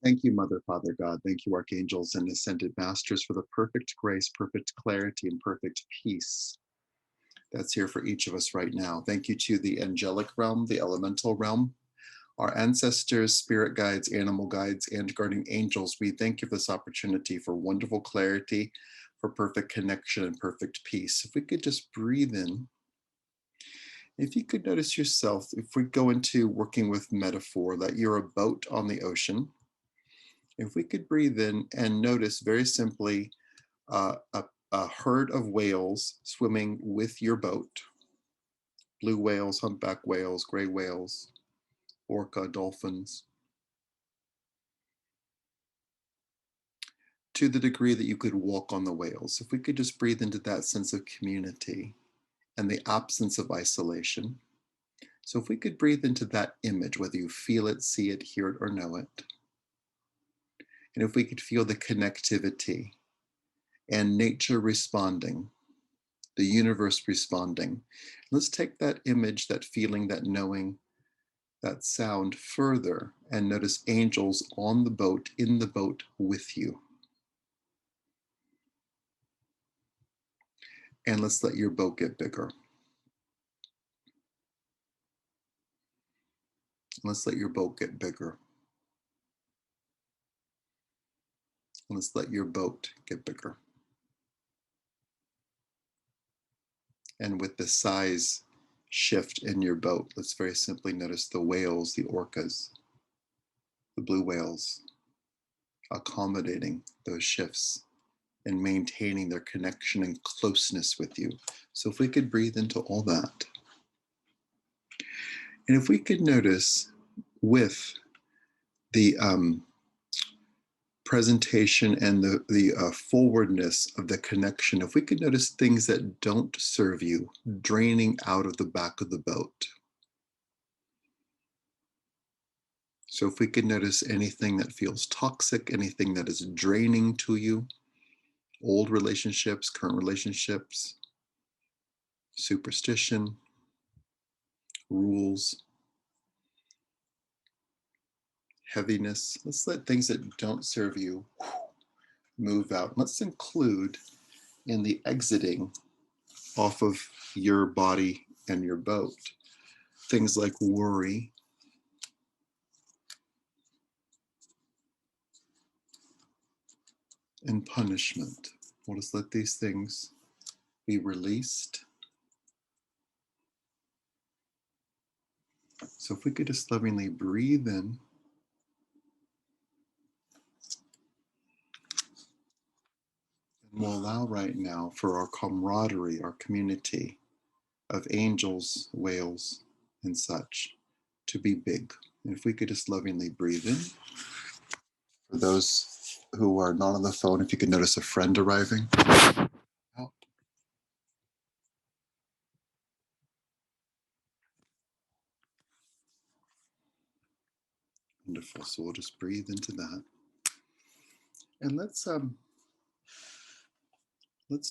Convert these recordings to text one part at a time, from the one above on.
Thank you, Mother, Father, God. Thank you, archangels and ascended masters, for the perfect grace, perfect clarity, and perfect peace that's here for each of us right now. Thank you to the angelic realm, the elemental realm, our ancestors, spirit guides, animal guides, and guardian angels. We thank you for this opportunity for wonderful clarity, for perfect connection, and perfect peace. If we could just breathe in. If you could notice yourself, if we go into working with metaphor, that you're a boat on the ocean. If we could breathe in and notice very simply a herd of whales swimming with your boat, blue whales, humpback whales, gray whales, orca, dolphins, to the degree that you could walk on the whales. If we could just breathe into that sense of community and the absence of isolation. So if we could breathe into that image, whether you feel it, see it, hear it, or know it, and if we could feel the connectivity and nature responding, the universe responding. Let's take that image, that feeling, that knowing, that sound further and notice angels on the boat, in the boat with you. And let's let your boat get bigger. Let's let your boat get bigger. Let's let your boat get bigger. And with the size shift in your boat, let's very simply notice the whales, the orcas, the blue whales, accommodating those shifts and maintaining their connection and closeness with you. So if we could breathe into all that, and if we could notice with the presentation and the forwardness of the connection, if we could notice things that don't serve you draining out of the back of the boat. So if we could notice anything that feels toxic, anything that is draining to you, old relationships, current relationships, superstition, rules, heaviness. Let's let things that don't serve you move out. Let's include in the exiting off of your body and your boat things like worry, and punishment. We'll just let these things be released. So if we could just lovingly breathe in, and we'll allow right now for our camaraderie, our community of angels, whales, and such to be big. And if we could just lovingly breathe in. For those who are not on the phone, if you could notice a friend arriving. Out. Wonderful. So we'll just breathe into that. And let's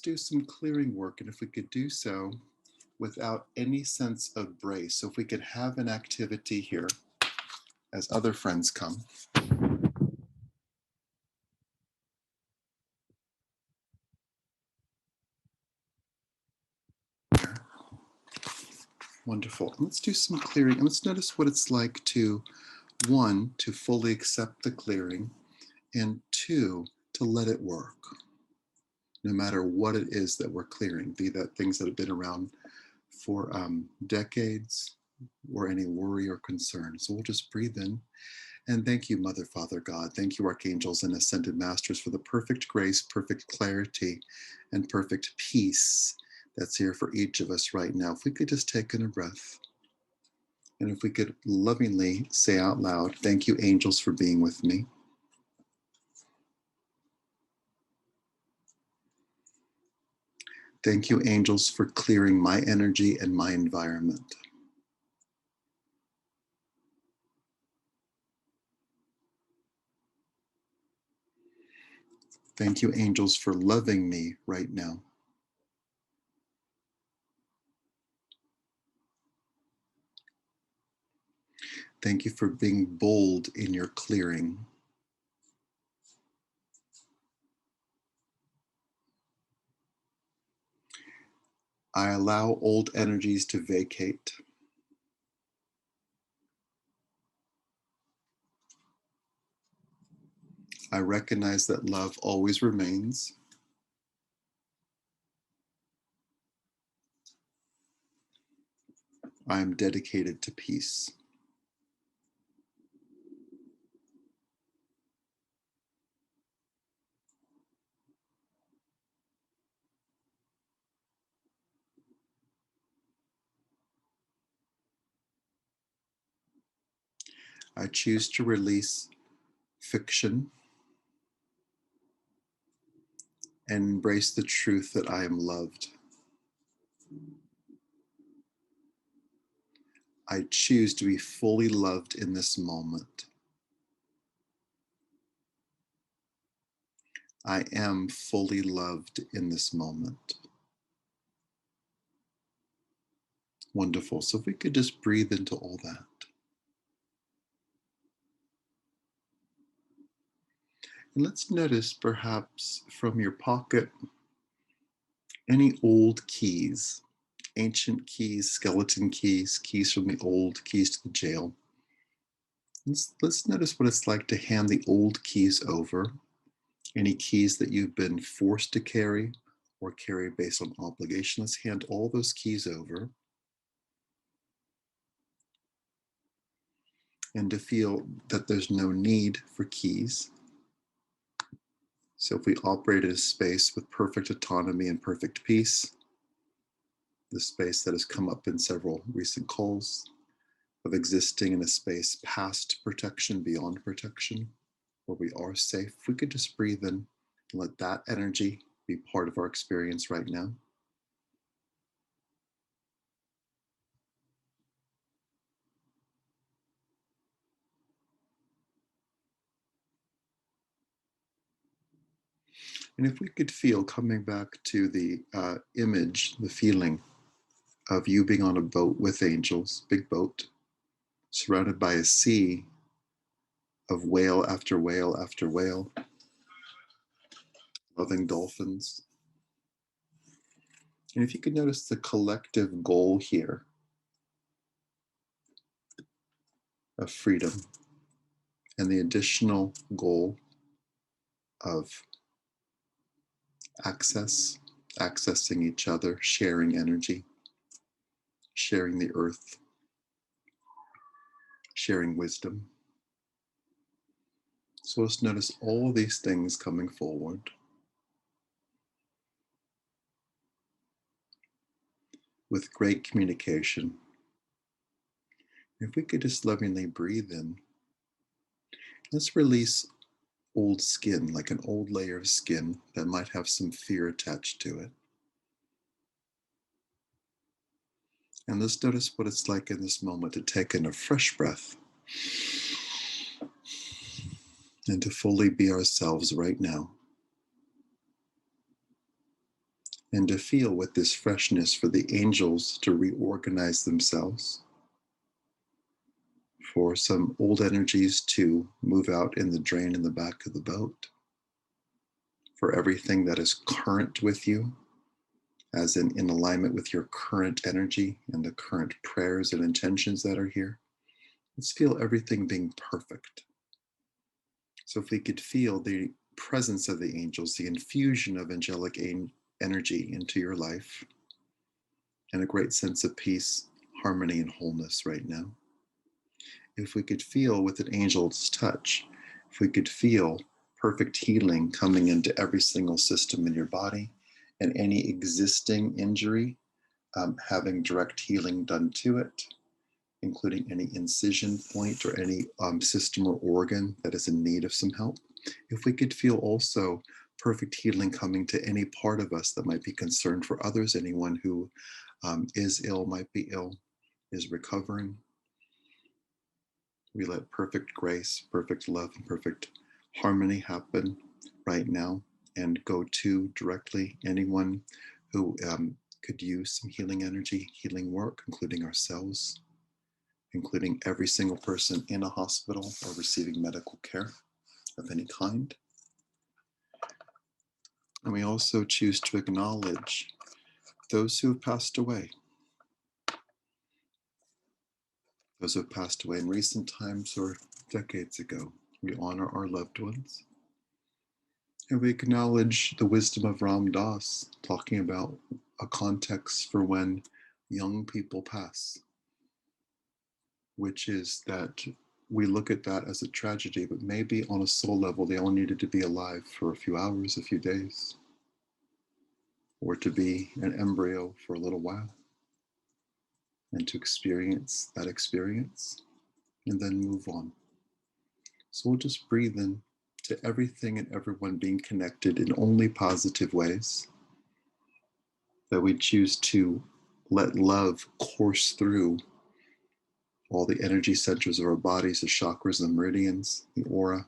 do some clearing work. And if we could do so without any sense of brace. So if we could have an activity here as other friends come. Wonderful. Let's do some clearing and let's notice what it's like to, one, to fully accept the clearing, and two, to let it work. No matter what it is that we're clearing, be that things that have been around for decades or any worry or concern. So we'll just breathe in. And thank you, Mother, Father, God. Thank you, archangels and ascended masters, for the perfect grace, perfect clarity, and perfect peace that's here for each of us right now. If we could just take in a breath. And if we could lovingly say out loud, thank you, angels, for being with me. Thank you, angels, for clearing my energy and my environment. Thank you, angels, for loving me right now. Thank you for being bold in your clearing. I allow old energies to vacate. I recognize that love always remains. I am dedicated to peace. I choose to release fiction and embrace the truth that I am loved. I choose to be fully loved in this moment. I am fully loved in this moment. Wonderful. So if we could just breathe into all that. And let's notice perhaps from your pocket any old keys, ancient keys, skeleton keys, keys from the old, keys to the jail. Let's notice what it's like to hand the old keys over, any keys that you've been forced to carry or carry based on obligation. Let's hand all those keys over, and to feel that there's no need for keys. So if we operate in a space with perfect autonomy and perfect peace, the space that has come up in several recent calls of existing in a space past protection, beyond protection, where we are safe, if we could just breathe in and let that energy be part of our experience right now. And if we could feel, coming back to the image, the feeling of you being on a boat with angels, big boat, surrounded by a sea of whale after whale after whale, loving dolphins. And if you could notice the collective goal here of freedom and the additional goal of accessing each other, sharing energy, sharing the earth, sharing wisdom. So let's notice all these things coming forward with great communication. If we could just lovingly breathe in, let's release old skin, like an old layer of skin that might have some fear attached to it. And let's notice what it's like in this moment to take in a fresh breath and to fully be ourselves right now. And to feel with this freshness for the angels to reorganize themselves, for some old energies to move out in the drain in the back of the boat, for everything that is current with you, as in alignment with your current energy and the current prayers and intentions that are here. Let's feel everything being perfect. So if we could feel the presence of the angels, the infusion of angelic energy into your life, and a great sense of peace, harmony, and wholeness right now. If we could feel with an angel's touch, if we could feel perfect healing coming into every single system in your body, and any existing injury having direct healing done to it, including any incision point or any system or organ that is in need of some help. If we could feel also perfect healing coming to any part of us that might be concerned for others, anyone who is ill, might be ill, is recovering. We let perfect grace, perfect love, and perfect harmony happen right now, and go to directly anyone who could use some healing energy, healing work, including ourselves, including every single person in a hospital or receiving medical care of any kind. And we also choose to acknowledge those who have passed away, those who have passed away in recent times or decades ago. We honor our loved ones. And we acknowledge the wisdom of Ram Dass, talking about a context for when young people pass, which is that we look at that as a tragedy, but maybe on a soul level, they all needed to be alive for a few hours, a few days, or to be an embryo for a little while, and to experience that experience, and then move on. So we'll just breathe in to everything and everyone being connected in only positive ways, that we choose to let love course through all the energy centers of our bodies, the chakras, the meridians, the aura.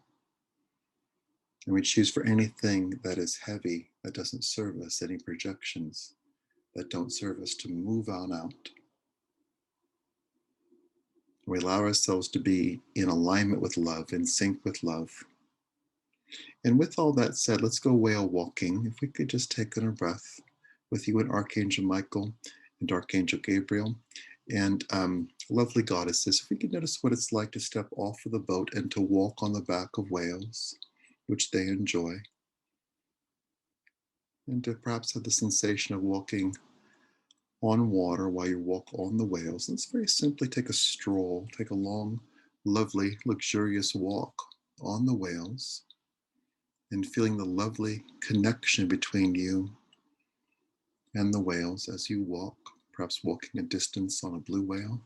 And we choose for anything that is heavy, that doesn't serve us, any projections that don't serve us, to move on out. We allow ourselves to be in alignment with love, in sync with love. And with all that said, let's go whale walking. If we could just take in a breath with you and Archangel Michael and Archangel Gabriel and lovely goddesses. If we could notice what it's like to step off of the boat and to walk on the back of whales, which they enjoy. And to perhaps have the sensation of walking on water while you walk on the whales. Let's very simply take a stroll, take a long, lovely, luxurious walk on the whales, and feeling the lovely connection between you and the whales as you walk, perhaps walking a distance on a blue whale,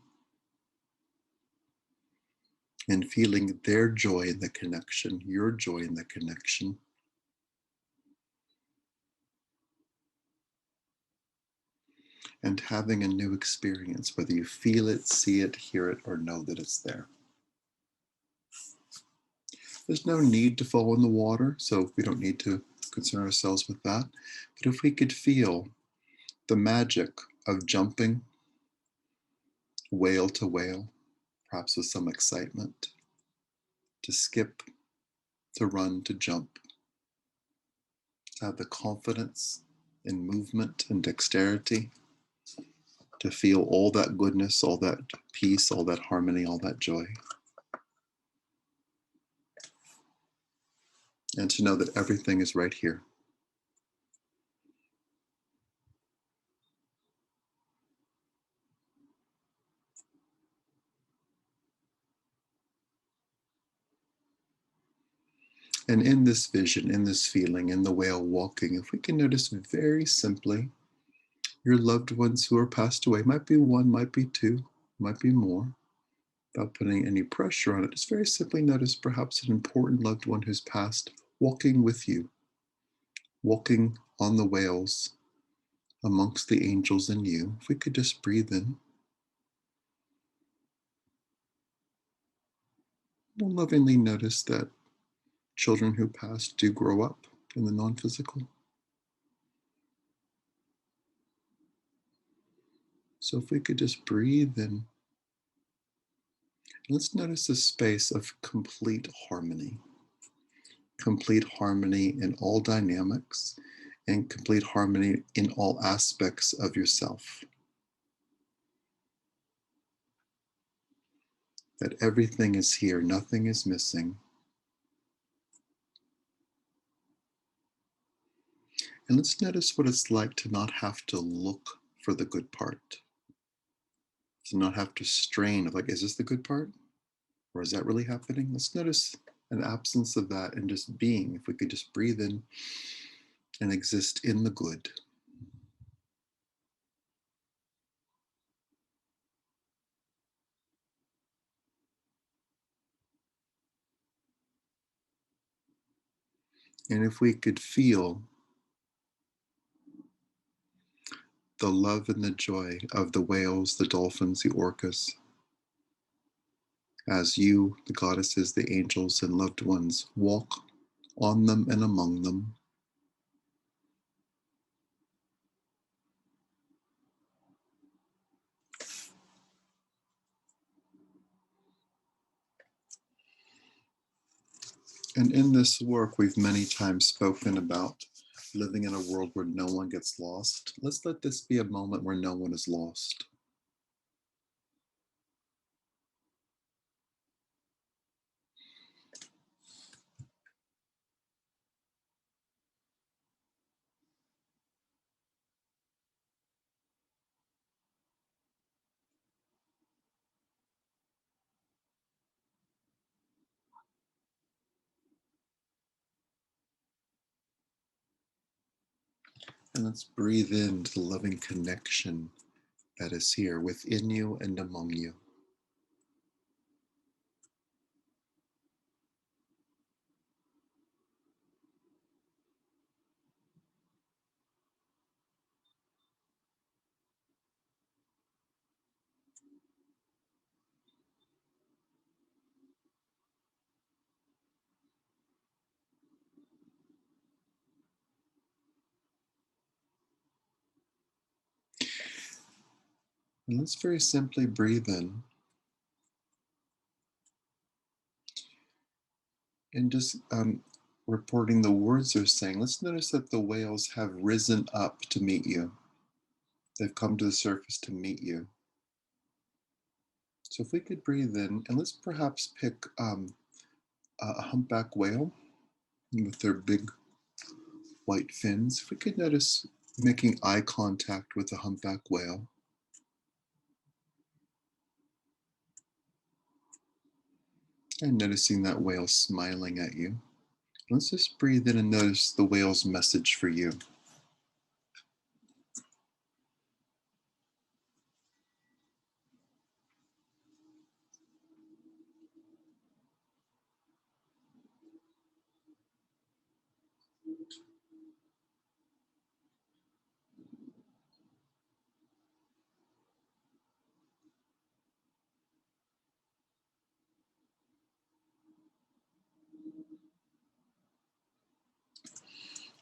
and feeling their joy in the connection, your joy in the connection. And having a new experience, whether you feel it, see it, hear it, or know that it's there. There's no need to fall in the water, so we don't need to concern ourselves with that. But if we could feel the magic of jumping whale to whale, perhaps with some excitement, to skip, to run, to jump, to have the confidence in movement and dexterity, to feel all that goodness, all that peace, all that harmony, all that joy. And to know that everything is right here. And in this vision, in this feeling, in the whale walking, if we can notice very simply your loved ones who are passed away, might be one, might be two, might be more, without putting any pressure on it, just very simply notice perhaps an important loved one who's passed walking with you, walking on the whales amongst the angels and you. If we could just breathe in. We'll lovingly notice that children who pass do grow up in the non-physical. So if we could just breathe in, let's notice a space of complete harmony in all dynamics, and complete harmony in all aspects of yourself. That everything is here, nothing is missing. And let's notice what it's like to not have to look for the good part, to not have to strain of like, is this the good part? Or is that really happening? Let's notice an absence of that and just being. If we could just breathe in and exist in the good. And if we could feel the love and the joy of the whales, the dolphins, the orcas, as you, the goddesses, the angels, and loved ones walk on them and among them. And in this work, we've many times spoken about living in a world where no one gets lost. Let's let this be a moment where no one is lost. And let's breathe into the loving connection that is here within you and among you. And let's very simply breathe in and just reporting the words they're saying. Let's notice that the whales have risen up to meet you. They've come to the surface to meet you. So if we could breathe in, and let's perhaps pick a humpback whale with their big white fins. If we could notice making eye contact with a humpback whale. And noticing that whale smiling at you. Let's just breathe in and notice the whale's message for you.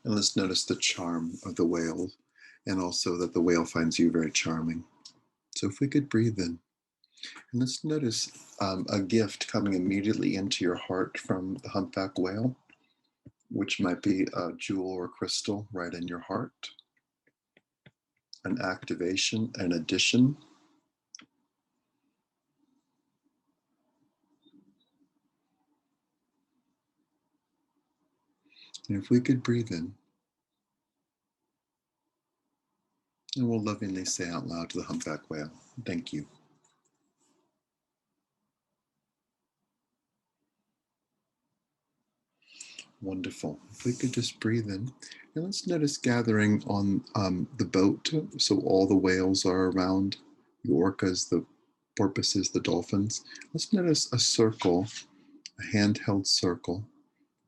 And let's notice the charm of the whale, and also that the whale finds you very charming. So if we could breathe in, and let's notice a gift coming immediately into your heart from the humpback whale, which might be a jewel or crystal right in your heart, an activation, an addition. And if we could breathe in, and we'll lovingly say out loud to the humpback whale, thank you. Wonderful. If we could just breathe in, and let's notice gathering on the boat. So all the whales are around, the orcas, the porpoises, the dolphins. Let's notice a circle, a handheld circle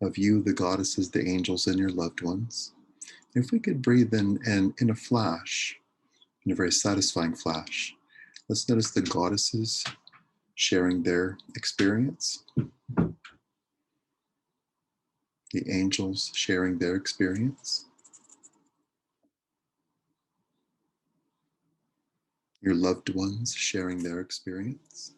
of you, the goddesses, the angels, and your loved ones. If we could breathe in, and in a flash, in a very satisfying flash, let's notice the goddesses sharing their experience, the angels sharing their experience, your loved ones sharing their experience,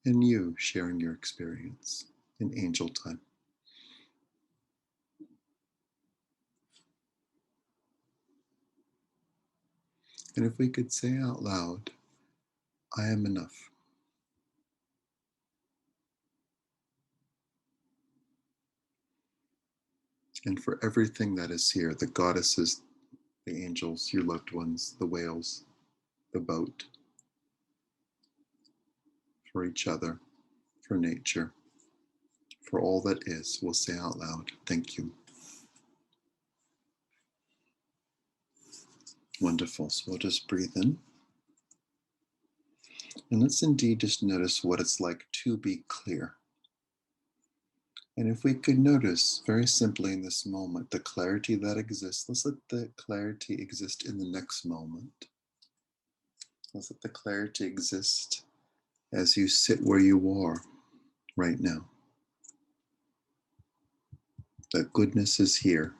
and you sharing your experience in angel time. And if we could say out loud, I am enough. And for everything that is here, the goddesses, the angels, your loved ones, the whales, the boat, for each other, for nature, for all that is, we'll say out loud, thank you. Wonderful. So we'll just breathe in. And let's indeed just notice what it's like to be clear. And if we could notice very simply in this moment the clarity that exists, let's let the clarity exist in the next moment. Let's let the clarity exist as you sit where you are right now. That goodness is here,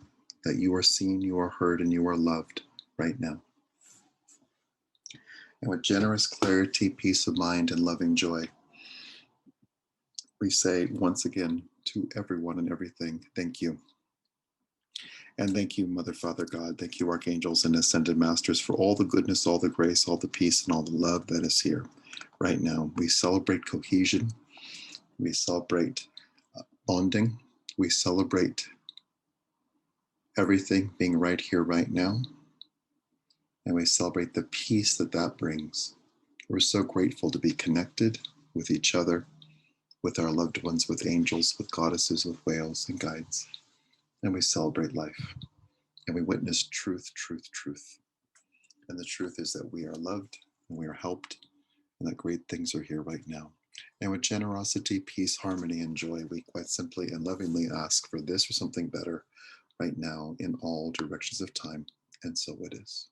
that you are seen, you are heard, and you are loved right now. And with generous clarity, peace of mind, and loving joy, we say once again, to everyone and everything. Thank you. And thank you, Mother, Father, God. Thank you, archangels and ascended masters, for all the goodness, all the grace, all the peace, and all the love that is here right now. We celebrate cohesion. We celebrate bonding. We celebrate everything being right here, right now. And we celebrate the peace that that brings. We're so grateful to be connected with each other, with our loved ones, with angels, with goddesses, with whales and guides. And we celebrate life. And we witness truth, truth, truth. And the truth is that we are loved and we are helped and that great things are here right now. And with generosity, peace, harmony, and joy, we quite simply and lovingly ask for this or something better right now in all directions of time. And so it is.